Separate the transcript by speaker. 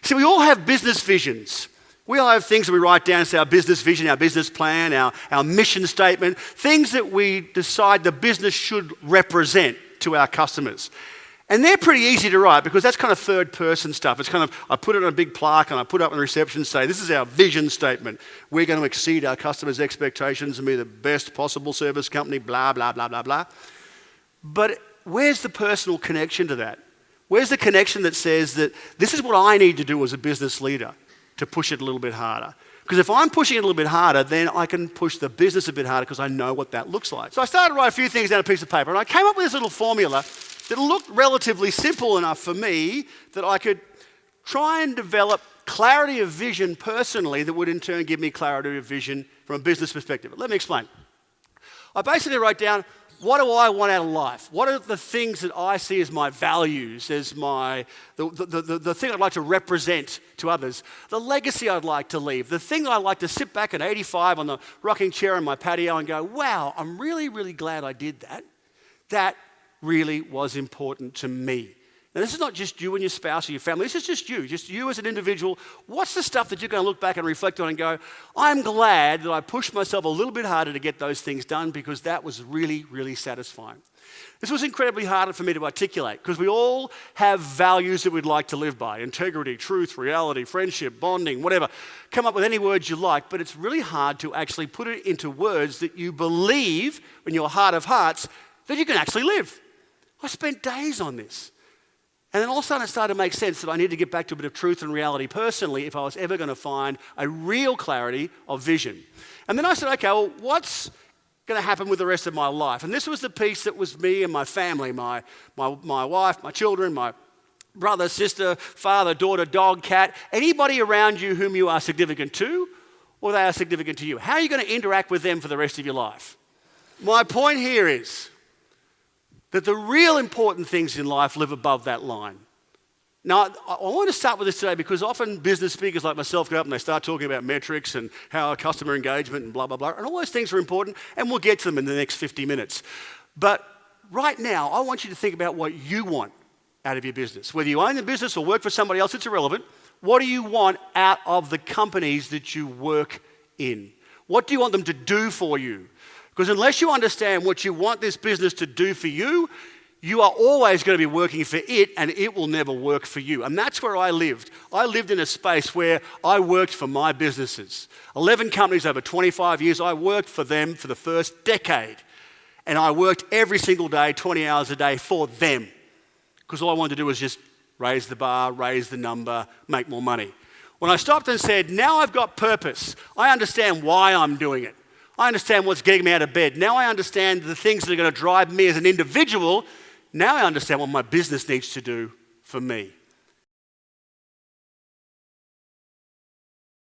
Speaker 1: See, we all have business visions. We all have things that we write down as our business vision, our business plan, our mission statement, things that we decide the business should represent to our customers. And they're pretty easy to write because that's kind of third person stuff. It's kind of, I put it on a big plaque and I put it up in reception and say, this is our vision statement. We're going to exceed our customers' expectations and be the best possible service company, blah, blah, blah, blah, blah. But where's the personal connection to that? Where's the connection that says that this is what I need to do as a business leader to push it a little bit harder? Because if I'm pushing it a little bit harder, then I can push the business a bit harder because I know what that looks like. So I started to write a few things down on a piece of paper, and I came up with this little formula that looked relatively simple enough for me that I could try and develop clarity of vision personally that would in turn give me clarity of vision from a business perspective. Let me explain. I basically wrote down, what do I want out of life? What are the things that I see as my values, as the thing I'd like to represent to others, the legacy I'd like to leave, the thing that I'd like to sit back at 85 on the rocking chair in my patio and go, wow, I'm really, really glad I did that. That really was important to me. Now, this is not just you and your spouse or your family. This is just you as an individual. What's the stuff that you're going to look back and reflect on and go, I'm glad that I pushed myself a little bit harder to get those things done because that was really, really satisfying. This was incredibly hard for me to articulate because we all have values that we'd like to live by. Integrity, truth, reality, friendship, bonding, whatever. Come up with any words you like, but it's really hard to actually put it into words that you believe in your heart of hearts that you can actually live. I spent days on this. And then all of a sudden it started to make sense that I need to get back to a bit of truth and reality personally if I was ever going to find a real clarity of vision. And then I said, okay, well, what's going to happen with the rest of my life? And this was the piece that was me and my family, my wife, my children, my brother, sister, father, daughter, dog, cat, anybody around you whom you are significant to or they are significant to you. How are you going to interact with them for the rest of your life? My point here is that the real important things in life live above that line. Now, I want to start with this today because often business speakers like myself go up and they start talking about metrics and how customer engagement and blah, blah, blah. And all those things are important, and we'll get to them in the next 50 minutes. But right now, I want you to think about what you want out of your business. Whether you own the business or work for somebody else, it's irrelevant. What do you want out of the companies that you work in? What do you want them to do for you? Because unless you understand what you want this business to do for you, you are always going to be working for it and it will never work for you. And that's where I lived. I lived in a space where I worked for my businesses. 11 companies over 25 years, I worked for them for the first decade. And I worked every single day, 20 hours a day for them. Because all I wanted to do was just raise the bar, raise the number, make more money. When I stopped and said, now I've got purpose, I understand why I'm doing it. I understand what's getting me out of bed. Now I understand the things that are going to drive me as an individual. Now I understand what my business needs to do for me.